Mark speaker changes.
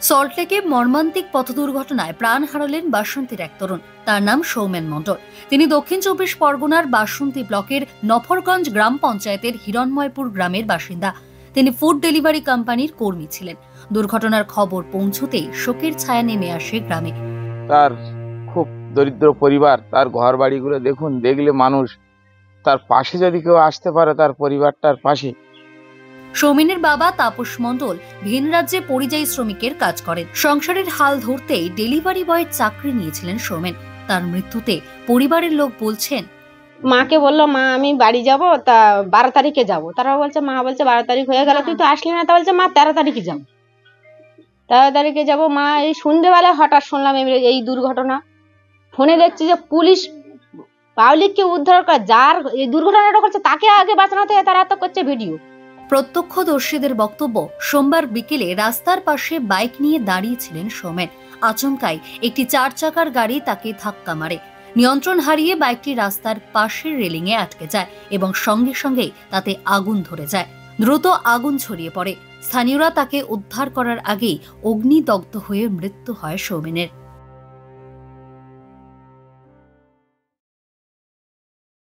Speaker 1: সল্টলেকে মর্মান্তিক পথ দুর্ঘটনায় প্রাণ হারালেন বাসন্তীর এক তরুণ। তার নাম সৌমেন মণ্ডল। তিনি দক্ষিণ চব্বিশ পরগনার বাসন্তী ব্লকের নফরগঞ্জ গ্রাম পঞ্চায়েতের হিরণময়পুর গ্রামের বাসিন্দা। তিনি ফুড ডেলিভারি কোম্পানির কর্মী ছিলেন। দুর্ঘটনার খবর পৌঁছতেই শোকের ছায়া নেমে আসে গ্রামে।
Speaker 2: তার খুব দরিদ্র পরিবার, তার ঘর বাড়িগুলো দেখুন, দেখলে মানুষ তার পাশে যদি কেউ আসতে পারে, তার পরিবারটার পাশে।
Speaker 1: সৌমেনের বাবা তাপস মণ্ডল ভিন রাজ্যে পরিযায়ী শ্রমিকের কাজ করেন। সংসারের হাল ধরতেই ডেলিভারি বয়ের চাকরি নিয়েছিলেন সৌমেন। তার মৃত্যুতে পরিবারের লোক বলছেন,
Speaker 3: মাকে বললো, মা আমি বাড়ি যাব, তা 12 তারিখে যাব। তারা বলছে, মা বলছে 12 তারিখ হয়ে গেল, তুই তো আসলি না। তা বলছে, মা 13 তারিখে যাব। 13 তারিখে যাব। মা এই সন্ধ্যেবেলায় হঠাৎ শুনলাম এই দুর্ঘটনা। ফোনে দেখছি যে পুলিশ পাবলিককে উদ্ধার করে, যার এই দুর্ঘটনাটা করছে তাকে আগে বাঁচানো থেকে তারা তো করছে ভিডিও।
Speaker 1: প্রত্যক্ষদর্শীদের বক্তব্য, সোমবার বিকেলে রাস্তার পাশে বাইক নিয়ে দাঁড়িয়েছিলেন সৌমেন। আচমকাই একটি 4 চাকার গাড়ি তাকে ধাক্কা মারে। নিয়ন্ত্রণ হারিয়ে বাইকটি রাস্তার পাশের রেলিংয়ে আটকে যায় এবং সঙ্গে সঙ্গেই তাতে আগুন ধরে যায়। দ্রুত আগুন ছড়িয়ে পড়ে। স্থানীয়রা তাকে উদ্ধার করার আগেই অগ্নিদগ্ধ হয়ে মৃত্যু হয় সৌমেনের।